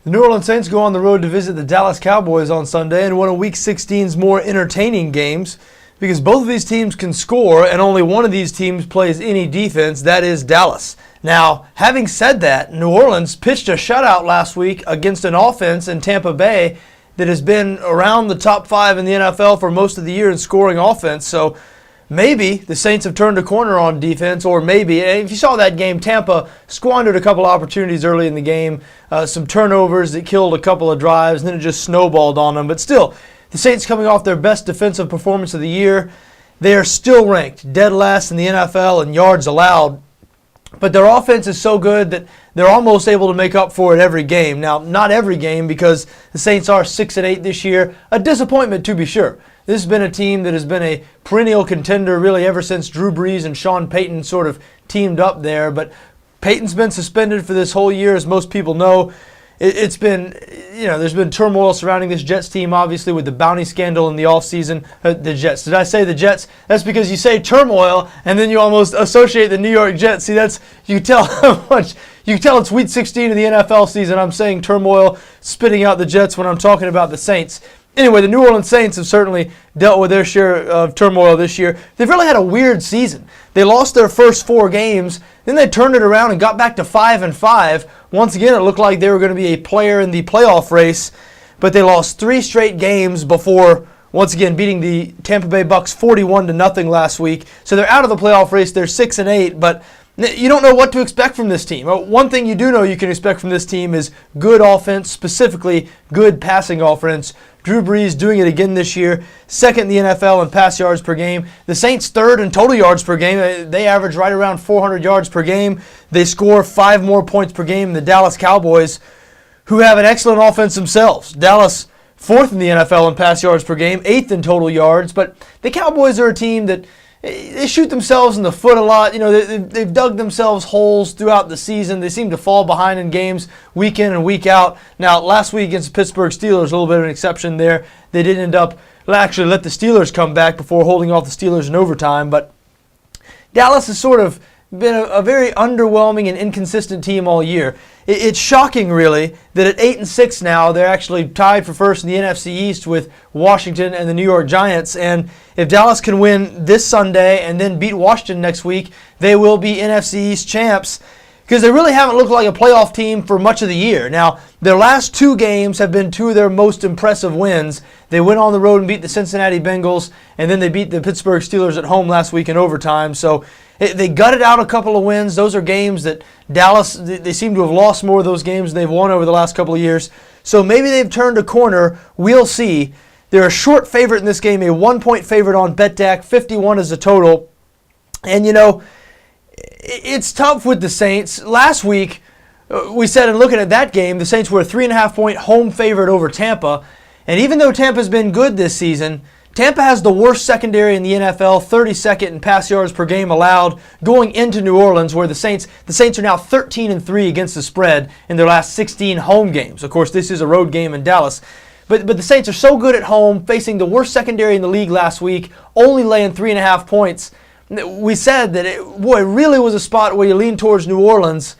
The New Orleans Saints go on the road to visit the Dallas Cowboys on Sunday in one of Week 16's more entertaining games because both of these teams can score and only one of these teams plays any defense, that is Dallas. Now, having said that, New Orleans pitched a shutout last week against an offense in Tampa Bay that has been around the top 5 in the NFL for most of the year in scoring offense, so maybe the Saints have turned a corner on defense, or maybe, if you saw that game, Tampa squandered a couple opportunities early in the game, some turnovers that killed a couple of drives, and then it just snowballed on them. But still, the Saints coming off their best defensive performance of the year, they are still ranked dead last in the NFL in yards allowed. But their offense is so good that they're almost able to make up for it every game. Now, not every game because the Saints are 6-8 this year. A disappointment to be sure. This has been a team that has been a perennial contender really ever since Drew Brees and Sean Payton sort of teamed up there. But Payton's been suspended for this whole year, as most people know. It's been, there's been turmoil surrounding this Jets team, obviously, with the bounty scandal in the offseason. The Jets. Did I say the Jets? That's because you say turmoil, and then you almost associate the New York Jets. See, you can tell how much. You can tell it's Week 16 of the NFL season. I'm saying turmoil, spitting out the Jets when I'm talking about the Saints. Anyway, the New Orleans Saints have certainly dealt with their share of turmoil this year. They've really had a weird season. They lost their first 4 games, then they turned it around and got back to 5-5. Once again, it looked like they were going to be a player in the playoff race, but they lost 3 straight games before, once again, beating the Tampa Bay Bucks 41-0 last week. So they're out of the playoff race. They're 6-8, but you don't know what to expect from this team. One thing you do know you can expect from this team is good offense, specifically good passing offense. Drew Brees doing it again this year, second in the NFL in pass yards per game. The Saints third in total yards per game. They average right around 400 yards per game. They score 5 more points per game than the Dallas Cowboys, who have an excellent offense themselves. Dallas fourth in the NFL in pass yards per game, 8th in total yards. But the Cowboys are a team that they shoot themselves in the foot a lot. They've dug themselves holes throughout the season. They seem to fall behind in games week in and week out. Now, last week against the Pittsburgh Steelers, a little bit of an exception there. They did end up actually let the Steelers come back before holding off the Steelers in overtime. But Dallas has sort of been a very underwhelming and inconsistent team all year. It's shocking, really, that at 8-6 now, they're actually tied for first in the NFC East with Washington and the New York Giants. And if Dallas can win this Sunday and then beat Washington next week, they will be NFC East champs, because they really haven't looked like a playoff team for much of the year. Now, their last 2 games have been 2 of their most impressive wins. They went on the road and beat the Cincinnati Bengals, and then they beat the Pittsburgh Steelers at home last week in overtime. So they gutted out a couple of wins. Those are games that Dallas, they seem to have lost more of those games than they've won over the last couple of years. So maybe they've turned a corner. We'll see. They're a short favorite in this game, a 1-point favorite on BETDAQ. 51 is the total. And, it's tough with the Saints. Last week, we said in looking at that game, the Saints were a 3.5-point home favorite over Tampa. And even though Tampa's been good this season, Tampa has the worst secondary in the NFL, 32nd in pass yards per game allowed, going into New Orleans, where the Saints are now 13-3 against the spread in their last 16 home games. Of course, this is a road game in Dallas. But the Saints are so good at home, facing the worst secondary in the league last week, only laying 3.5 points. We said that it really was a spot where you lean towards New Orleans.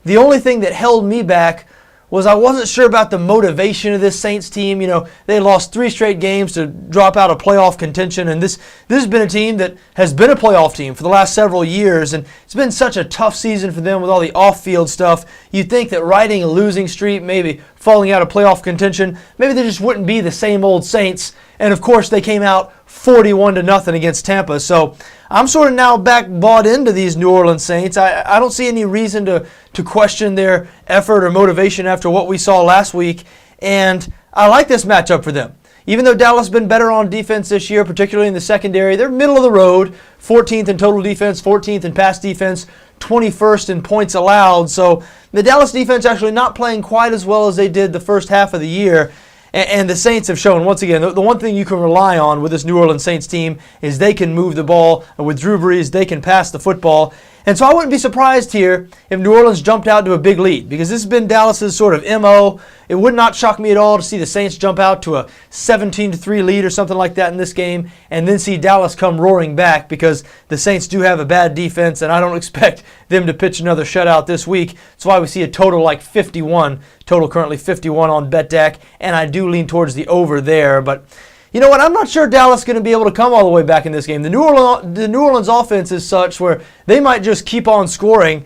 The only thing that held me back was I wasn't sure about the motivation of this Saints team. They lost 3 straight games to drop out of playoff contention, and this has been a team that has been a playoff team for the last several years, and it's been such a tough season for them with all the off-field stuff. You'd think that riding a losing streak, maybe falling out of playoff contention, maybe they just wouldn't be the same old Saints, and of course they came out 41-0 against Tampa. So I'm sort of now back bought into these New Orleans Saints. I don't see any reason to question their effort or motivation after what we saw last week, and I like this matchup for them. Even though Dallas has been better on defense this year, particularly in the secondary, they're middle of the road, 14th in total defense, 14th in pass defense, 21st in points allowed. So the Dallas defense actually not playing quite as well as they did the first half of the year. And the Saints have shown, once again, the one thing you can rely on with this New Orleans Saints team is they can move the ball. With Drew Brees, they can pass the football. And so I wouldn't be surprised here if New Orleans jumped out to a big lead, because this has been Dallas's sort of MO. It would not shock me at all to see the Saints jump out to a 17-3 lead or something like that in this game, and then see Dallas come roaring back, because the Saints do have a bad defense, and I don't expect them to pitch another shutout this week. That's why we see a total like 51. Total currently 51 on BETDAQ, and I do lean towards the over there. But you know what? I'm not sure Dallas is going to be able to come all the way back in this game. The New Orleans offense is such where they might just keep on scoring.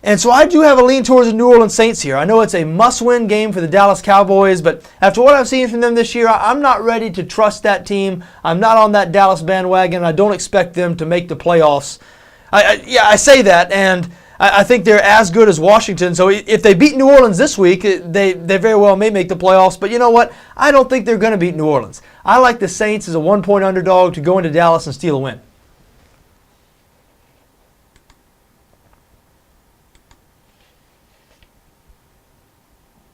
And so I do have a lean towards the New Orleans Saints here. I know it's a must-win game for the Dallas Cowboys, but after what I've seen from them this year, I'm not ready to trust that team. I'm not on that Dallas bandwagon. I don't expect them to make the playoffs. I say that, and I think they're as good as Washington. So if they beat New Orleans this week, they very well may make the playoffs. But you know what? I don't think they're going to beat New Orleans. I like the Saints as a 1-point underdog to go into Dallas and steal a win.